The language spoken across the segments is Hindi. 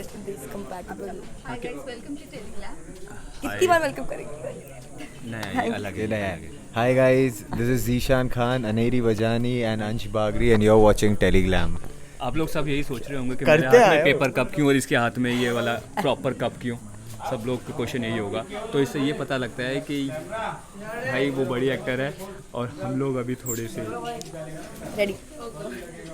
Hi guys, welcome to Teleglam. कितनी बार वेलकम करेंगे? नहीं अलग है Hi guys, this is Zishan Khan, Aneri Vajani and Ansh Bagri and you're watching Teleglam. आप लोग सब यही सोच रहे होंगे कि करते मेरे हाथ में आए हो। पेपर कप क्यों और इसके हाथ में ये वाला प्रॉपर कप क्यों, सब लोग का क्वेश्चन यही होगा। तो इससे ये पता लगता है कि भाई वो बड़ी एक्टर है और हम लोग अभी थोड़े से रेडी।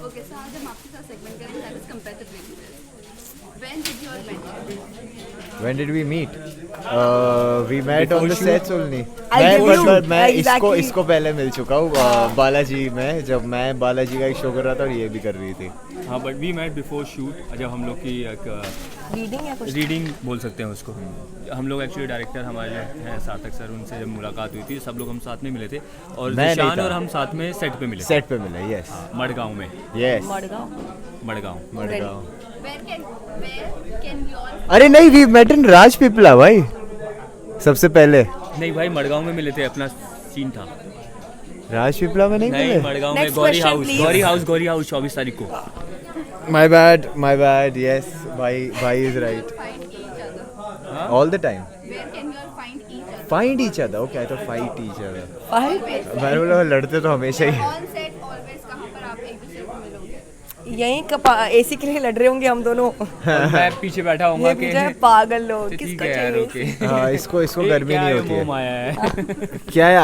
Okay, so आज हम आपके साथ segment करेंगे that is comparative reading. When did you all meet? When did we meet? We met on the Before sets only. I knew you. मैं Exactly. इसको पहले मिल चुका हूँ बालाजी में, जब मैं बालाजी का एक शो कर रहा था और ये भी कर रही थी। हाँ but we met before shoot, जब हम लोग की एक रीडिंग या कुछ? रीडिंग बोल सकते हैं उसको। हम लोग एक्चुअली डायरेक्टर हमारे हैं सार्थक सर, उनसे जब मुलाकात हुई थी सब लोग हम साथ में मिले थे और मैं नहीं जिशान था। और हम साथ में सेट पे मिले थे। सेट पे मिला, यस मडगांव में। Yes Madgaon. Madgaon. Where can you all अरे नहीं, वी मेट इन राजपीपला भाई, सबसे पहले नहीं भाई मडगांव में मिले थे, अपना सीन था। राजपीपला में नहीं नहीं मिले। मडगांव में Next Gauri question, house, please. Gauri house 24 तारीख को। My bad, yes, भाई is right. find each other? All the time. Where can you all find each other? Find each other, okay, I thought fight each other. Fight मैंने बोला लड़ते तो हमेशा ही। On set always कहाँ पर आप एक दूसरे को मिलोगे? यहीं एसी के लिए लड़ रहे होंगे हम दोनों। और मैं पीछे बैठा हूँगा ये कि मुझे पागल लोग, ठीक किसको है यार, चाहिए? ओके। हाँ, इसको गर्मी नहीं होती है। मोह माया है। क्या है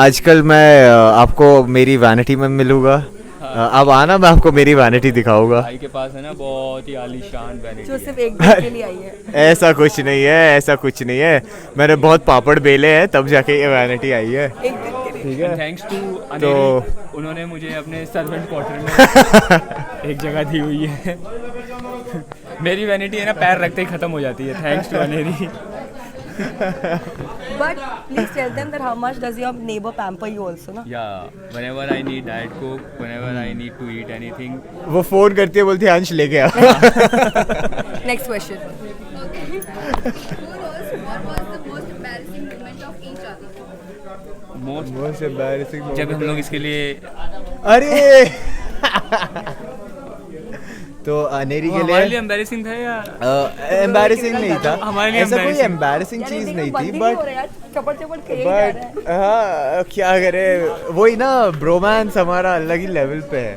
आजकल मैं आपको मेरी वैनिटी में मिलूंगा। अब आना, मैं आपको मेरी वैनिटी दिखाऊंगा। भाई के पास है ना बहुत ही आलीशान जो वैनिटी सिर्फ है। एक दिन के लिए आई है। ऐसा कुछ नहीं है, ऐसा कुछ नहीं है, मैंने बहुत पापड़ बेले हैं तब जाके ये वैनिटी आई है। एक दिन के लिए। ठीक है, थैंक्स टू तो अनेरी, उन्होंने मुझे अपने सर्वेंट क्वार्टर में एक जगह दी हुई है। मेरी वैनिटी है ना पैर रखते ही खत्म हो जाती है। Thanks to Aneri. But please tell them that how much does your neighbor pamper you also, ना? या whenever I need diet coke, whenever I need to eat anything, वो फोन करती है, बोलती है अंश लेके आ। Next question. Okay. What was the most embarrassing moment of each other? most embarrassing जब हम लोग इसके लिए अरे तो अनेरी के हमारे लिए लिए एम्बैरेसिंग था या एम्बैरेसिंग नहीं था, हमारे लिए ऐसा कोई embarrassing। एम्बैरेसिंग चीज नहीं थी, बट चपड़ खेल जा रहा है। बट हाँ क्या करे, वही ना, ब्रोमांस हमारा अलग ही लेवल पे है।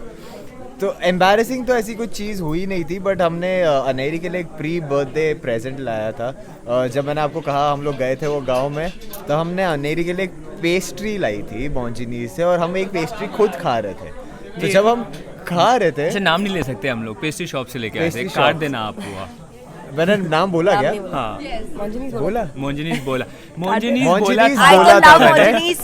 तो एम्बैरेसिंग तो ऐसी कुछ चीज़ हुई नहीं थी, बट हमने अनेरी के लिए एक प्री बर्थडे प्रेजेंट लाया था। जब मैंने आपको कहा हम लोग गए थे वो गांव में, तो हमने अनेरी के लिए एक पेस्ट्री लाई थी मॉन्जिनीज से, और हम एक पेस्ट्री खुद खा रहे थे। तो जब हम खा रहे थे, अच्छा नाम नहीं ले सकते हम लोग, पेस्ट्री शॉप से लेके आए थे, पेस्ट्री कार्ड शॉप। देना आपको। मैंने नाम बोला क्या? हाँ Monjini's बोला मोंजनीस बोला, मोंजनीस बोला बोला I बोला can था love मैंने। Monjini's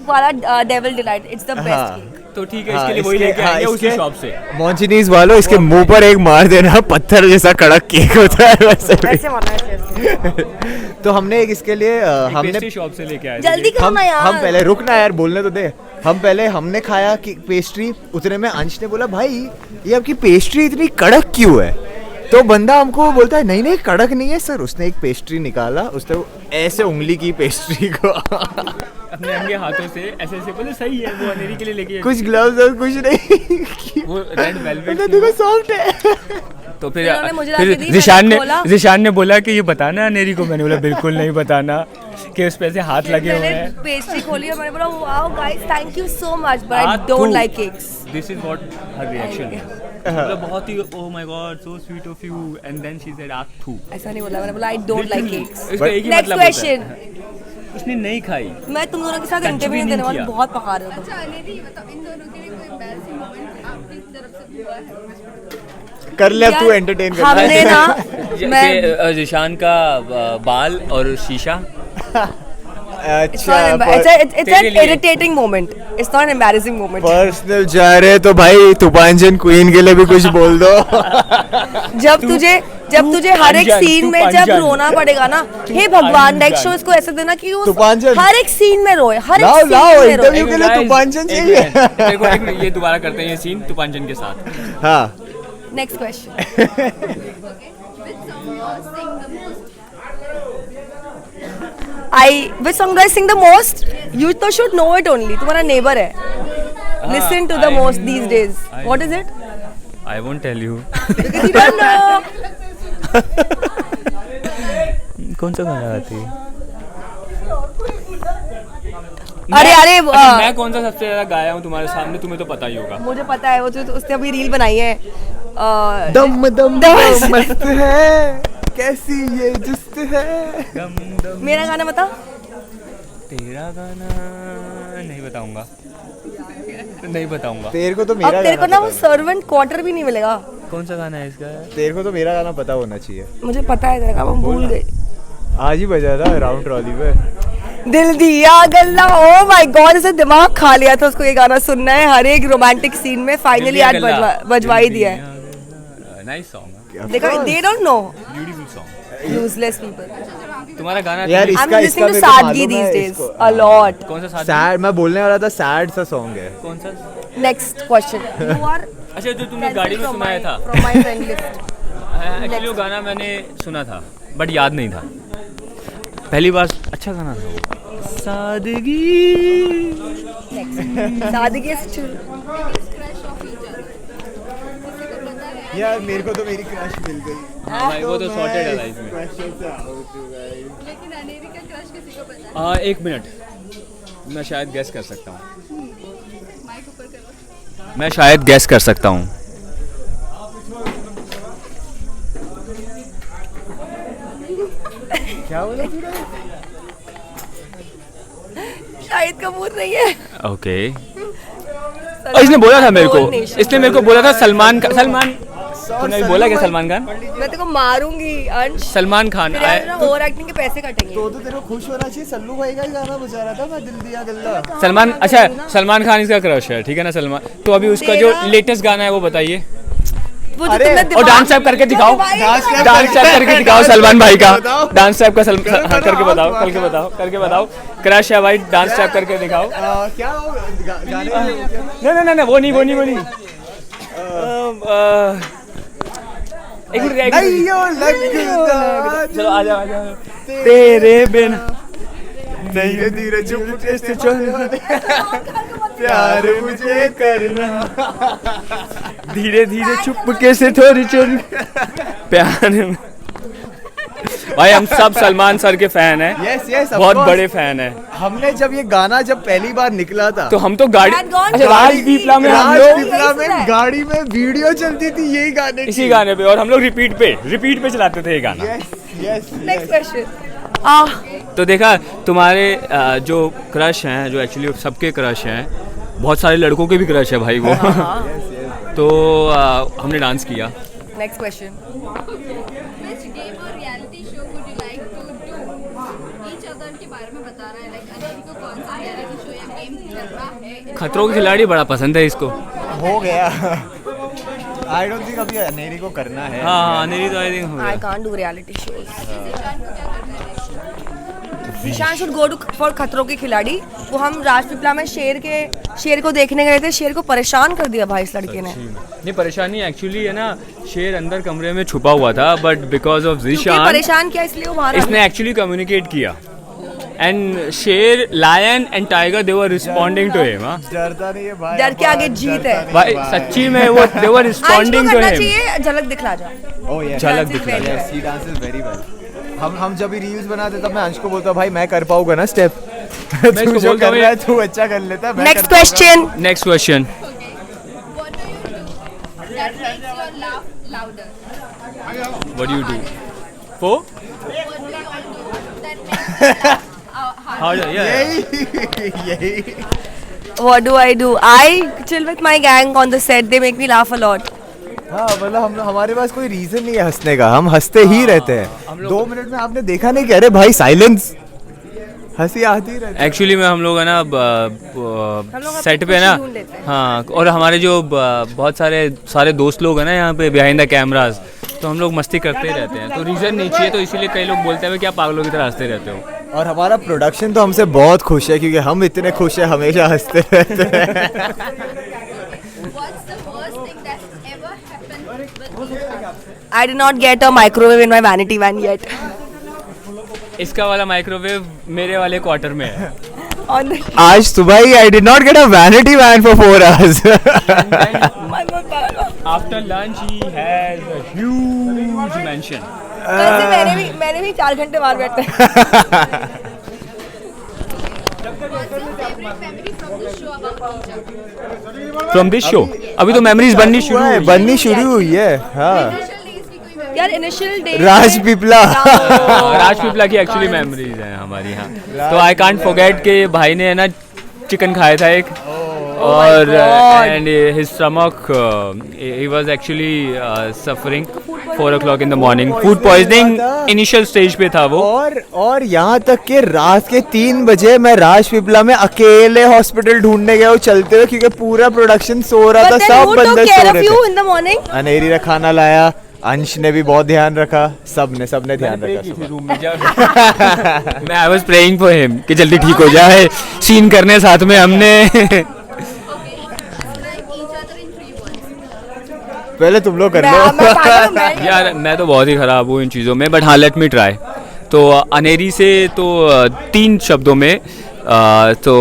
वाला devil delight. It's the best हाँ। cake. तो ठीक है, इसके लिए वही लेके आएंगे उसी शॉप से। मॉन्जिनीज वालों, इसके मुंह पर एक मार देना, पत्थर जैसा कड़क केक होता है वैसे भी। ऐसे मारना है शेफ। तो हमने एक इसके लिए हमने पेस्ट्री शॉप से लेके आए थे। जल्दी करो ना यार। हम पहले रुकना यार, बोलने तो दे। हमने खाया कि पेस्ट्री, उतने में अंश ने बोला भाई ये आपकी पेस्ट्री इतनी कड़क क्यों है? तो बंदा हमको बोलता है नहीं नहीं कड़क नहीं है सर। उसने एक पेस्ट्री निकाला, उसने ऐसे उंगली की पेस्ट्री को अपने अंगे हाथों से ऐसे ऐसे बोले सही है, वो अनेरी के लिए लेके आए। कुछ ग्लव्स और कुछ नहीं, वो रेड वेलवेट देखो सॉफ्ट है। तो इन्होंने मुझे फिर लाके दी, मैंने जिशान ने बोला कि ये बताना अनेरी को। मैंने बोला बिल्कुल नहीं बताना, कि उस पे से हाथ लगे हुए मैंने हैं। पेस्ट्री खोली और मैंने बोला wow guys thank you so much but I हाथ डोंट थू। Like cakes. This is what her reaction मतलब बहुत ही oh my god so sweet of you, and then she said आख थू। ऐसा नहीं बोला, मैंने बोला आई डोंट लाइक केक्स। इसका एक ही नेक्स्ट मतलब होता है। क्वेश्चन। उसने नहीं खाई। मैं तुम दोनों के साथ Touch इंटरव्यू भी नहीं देने नहीं वाली, किया। बहुत पका रहे हो तुम। अच्छा अनेरी बताओ, इन दोनों के लिए कोई embarrassing moment आपकी तरफ से हुआ है? कर ले तू, यार, एंटरटेन कर हमने ना मैं जिशान का बाल और शीशा। अच्छा it's तेरे an लिए। irritating moment. It's not an embarrassing moment. Personal जा रहे तो भाई तुपांजन क्वीन के लिए भी कुछ बोल दो। जब तुझे हर एक पंजन, सीन तू में जब पंजन। रोना पड़ेगा ना, हे भगवान नेक्स्ट शो इसको ऐसे देना कि वो तुपांजन। हर एक सीन में रोए, हर एक लाओ सीन लाओ में रोए। इंटरव्यू के लिए तुपांजन चाहिए। एक मिनट, ये दोबारा करते हैं ये सीन तुपांजन के साथ। हाँ next question. Which song do you sing the most? Which song do I sing the most? You तो should know it only. तुम्हारा neighbor है. Listen to the most these days. What is it? I won't tell you. Because you don't know. कौन सा गाना गाती है? अरे अरे अच्छा, मैं कौन सा सबसे ज्यादा गाया हूँ तुम्हारे सामने, तुम्हें तो पता ही होगा। मुझे पता है, वो तो उसने अभी रील बनाई है। दम दम दम- मस्त है, कैसी ये जुस्त है। मेरा गाना बता। तेरा गाना नहीं बताऊंगा, नहीं बताऊंगा। तेरे को तो अब मेरा तेरे को गाना ना वो पता सर्वेंट क्वार्टर भी नहीं मिलेगा। कौन सा गाना है इसका? है। तेरे को तो मेरा गाना पता होना चाहिए। मुझे पता है तेरा गाना, मैं भूल गई। आज ही बजा था राउंड ट्रॉली पे। दिल दिया गल्ला, ओ माय गॉड, इसे दिमाग खा लिया था उसको ये गाना सुनना है हर एक रोमांटिक सीन में। फाइनली आज बजवा ही दिया है। नाइस सॉन्ग, देखा, they don't know, beautiful song. Useless people. तुम्हारा गाना यार आई एम इसका लिसनिंग टू मेरे को सादगी मालूम है, दीस डेज इसको- अ लॉट। कौन सा साथ? सैड, मैं बोलने वाला था सैड सा सॉन्ग है। कौन सा? Next question. यू आर अच्छा, जो तुमने गाड़ी में सुनाया था। From my friend list. Actually वो गाना मैंने सुना था बट याद नहीं था। पहली बार अच्छा गाना था वो। सादगी। सादगी is chill। यार मेरे को तो मेरी क्रश मिल गई। हाँ भाई, वो तो सॉर्टेड है लाइफ में। लेकिन अनेरी का क्रश किसी को पता है? हाँ, 1 मिनट, मैं शायद गैस कर सकता हूँ। माइक ऊपर करो। मैं शायद गैस कर सकता हूँ। क्या बोला? शाहिद कपूर नहीं है। ओके, और इसने बोला था मेरे को, इसने मेरे को बोला था सलमान तूने भी बोला क्या? सलमान खान? मैं तेरे को मारूंगी अंश। सलमान खान फिर यार ना ओवर एक्टिंग के पैसे कटेंगे। तो तेरे को खुश होना चाहिए, सल्लू भाई का ही गाना बजा रहा था मैं, दिल दिया गल्ला। सलमान, अच्छा सलमान खान इसका क्रश है, ठीक है ना सलमान। तो अभी उसका जो लेटेस्ट गाना है वो बताइए, वो जो अरे, तुमने और दिमाग- डांस स्टेप करके दिखाओ, भाई, डांस स्टेप करके दिखाओ सलमान भाई का। डांस स्टेप का करके बताओ, करके बताओ। क्रश है भाई, डांस स्टेप करके दिखाओ। क्या हो गाने नहीं, वो नहीं। एक मिनट, नहीं हो लगता चलो आ जाओ। तेरे बिना धीरे धीरे चुपके से चल, प्यार मुझे करना, धीरे धीरे चुपके से थोड़ी चल प्यार में। भाई हम सब सलमान सर के फैन हैं। यस यस, बहुत बड़े फैन हैं। हमने जब ये गाना जब पहली बार निकला था तो हम तो गाड़ी, Had gone अच्छा, to राजपीपला में हम लोग राजपीपला में यही सुना है। गाड़ी में वीडियो चलती थी यही गाने की। इसी गाने पे, और हम लोग रिपीट पे चलाते थे ये गाना। Yes yes next question. तो देखा तुम्हारे जो क्रश हैं, जो एक्चुअली सबके क्रश हैं, बहुत सारे लड़कों के भी क्रश है भाई वो। तो हमने डांस किया। Next question. Which game or reality show would you like to do? Each other के बारे में बता रहा है, like अनेरी को कौन सा reality show या game करना है? खतरों के खिलाड़ी बड़ा पसंद है इसको। हो गया। आई डोंट थिंक अभी अनेरी को करना है। हाँ, नहीं तो आई थिंक हो आई गया। Can't do reality shows. Ishaan को क्या करना है? Ishaan should go to for Khatron Ke खिलाड़ी। वो हम राजपीपला में शेर को देखने गए थे, शेर को परेशान कर दिया भाई इस लड़के ने। नहीं, परेशानी एक्चुअली है ना, शेर अंदर कमरे में छुपा हुआ था, बट बिकॉज ऑफ क्योंकि ज़ीशान परेशान किया इसलिए वो बाहर आ इसने एक्चुअली कम्युनिकेट किया, एंड शेर, lion and tiger they were responding to him. डरता नहीं है भाई, डर के आगे जीत है। भाई सच्ची में वो दे वर गया। अंश को रिस्पॉन्डिंग टू करना हिम। चाहिए, झलक दिखला जा। ओह यस, झलक दिखला very जाए। well. सी डांसेस वेरी वेल। हम जब भी रील्स बनाते तब मैं अंश को बोलता भाई मैं कर पाऊंगा ना स्टेप। इसको तू जो बोलता कर हूँ, रहा है तू अच्छा कर लेता, मैं नेक्स्ट कर पाऊंगा। Question. Next question. What do you do that makes your laugh louder? What do you do for What do you all do that makes you laugh harder? यही What do I do? I chill with my gang on the set. They make me laugh a lot. हाँ, मतलब हम हमारे पास कोई रीजन नहीं है हंसने का, हम हंसते ही रहते हैं। 2 मिनट में आपने देखा नहीं, कह रहे भाई साइलेंस, हंसी आती रहती है। एक्चुअली में हम लोग है ना लोग सेट अपनी पे ना, खुशी ढूंढ लेते हैं। हाँ, और हमारे जो बहुत सारे दोस्त लोग हैं ना यहाँ पे बिहाइंड द कैमरास, तो हम लोग मस्ती करते ही रहते हैं। तो रीज़न नहीं चाहिए, तो इसीलिए कई लोग बोलते हैं कि आप पागलों की तरह हंसते रहते हो। और हमारा प्रोडक्शन तो हमसे बहुत खुश है क्योंकि हम इतने खुश हैं, हमेशा हंसते रहते हैं। What's the worst thing that's ever happened with you? I did not get a microwave in my vanity van yet. इसका वाला माइक्रोवेव मेरे वाले क्वार्टर में है। On the आज सुबह ही I did not get a vanity van for 4 hours। my After lunch he has a huge mansion. कल से मैंने भी 4 घंटे बाहर बैठे हैं। favorite memory from the show about teacher? From this show, अभी तो memories बननी शुरू हुई है। बननी शुरू हुई है हाँ Initial days की कोई memory? यार इनिशियल डे राजपीपला राजपीपला की एक्चुअली मेमोरीज हैं हमारी यहाँ। तो आई कांट फॉरगेट के भाई ने है ना चिकन खाया था एक और and his stomach he was actually suffering 4 o'clock in the morning, food poisoning initial stage पे था वो। और यहाँ तक कि रात के 3 बजे मैं राजपीपला में अकेले हॉस्पिटल ढूंढने गया हूँ चलते हुए, क्योंकि पूरा प्रोडक्शन सो रहा था, सब बंदे सो रहे थे। इन द मॉर्निंग अनेरी ने खाना लाया, अंश ने भी बहुत ध्यान रखा, सबने ध्यान रखा सुबह। रूम में मैं I was praying for him कि जल्दी ठीक हो जाए, सीन करने साथ में हमने। Describe each other in 3 words. पहले तुम लोग कर लो। यार मैं तो बहुत ही ख़राब हूँ इन चीज़ों में, बट हाँ लेट मी ट्राई। तो अनेरी से तो 3 शब्दों में तो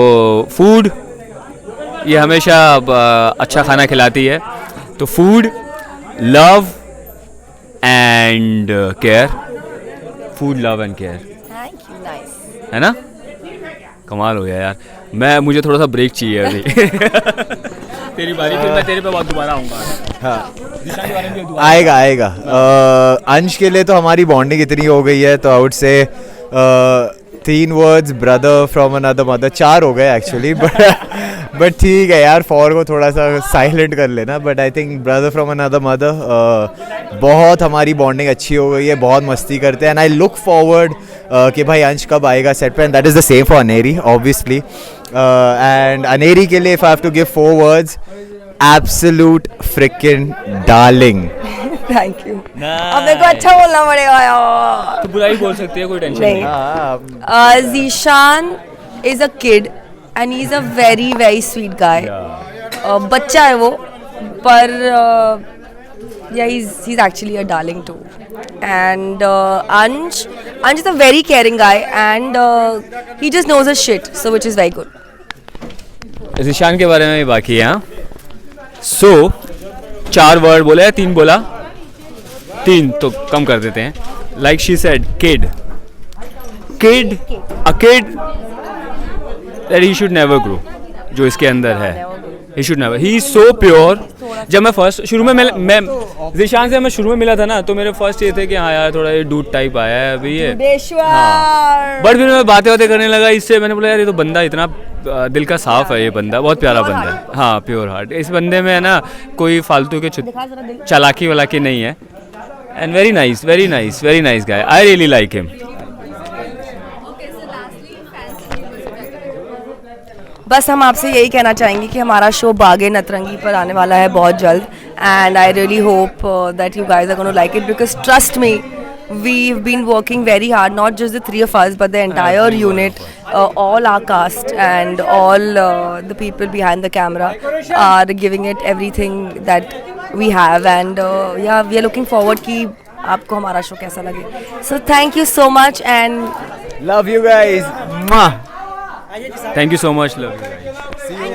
फूड, ये हमेशा अच्छा खाना खिलाती है, तो food, love and care, food love and care, thank you nice. है ना? कमाल हो गया यार। मुझे थोड़ा सा ब्रेक चाहिए अभी। तेरी बारी, फिर मैं तेरे पे बहुत दोबारा आऊँगा। हाँ दिशा के बारे में भी दोबारा आएगा। अंश के लिए तो हमारी बॉन्डिंग इतनी हो गई है, तो I would say 3 words, brother from another mother, 4 हो गए एक्चुअली, बट ठीक है यार, 4 को थोड़ा सा साइलेंट कर लेना। But I think brother from another mother, बहुत हमारी बॉन्डिंग अच्छी हो गई है, बहुत मस्ती करते हैं। एंड आई लुक फॉरवर्ड कि भाई अंश कब आएगा सेट पे, and that is the same for Aneri obviously. And Aneri के लिए if I have to give 4 words, absolute frickin darling. Thank you. अब मेरे को अच्छा बोलना पड़ेगा यार। तो बुरा ही बोल सकती है, कोई टेंशन नहीं। नहीं। Zeeshan is a kid and he is a very very sweet guy. बच्चा है वो, पर yeah, he's actually a darling too. And Ansh is a very caring guy, and he just knows his shit, so which is very good. Zeeshan के बारे में भी बाकी है। हाँ, सो 4 वर्ड बोला या 3 बोला? 3 तो कम कर देते हैं। Like she said, kid, a kid that he should never grow, जो इसके अंदर है, he should never, he is so pure। जब मैं शुरू में मैं ज़ीशान से शुरू में मिला था ना, तो मेरे फर्स्ट ये थे कि हाँ यार थोड़ा ये डूड टाइप आया है अभी ये, बट फिर मैं बातें करने लगा इससे, मैंने बोला यार ये तो बंदा इतना दिल का साफ है, ये बंदा बहुत प्यारा बंदा है। हाँ, प्योर हार्ट। इस बंदे में है ना कोई फालतू के चालाकी वालाकी नहीं है। And very nice guy, I really like him. Okay, so lastly, fans के लिए कुछ क्या करेंगे? बस हम आपसे यही कहना चाहेंगे कि हमारा शो बागे नतरंगी पर आने वाला है बहुत जल्द, and I really hope that you guys are gonna like it, because trust me, we've been working very hard, not just the 3 of us but the entire unit, all our cast and all the people behind the camera are giving it everything that we have, and yeah, we are looking forward कि आपको हमारा शो कैसा लगे. So thank you so much and love you guys. Thank you so much, love you guys.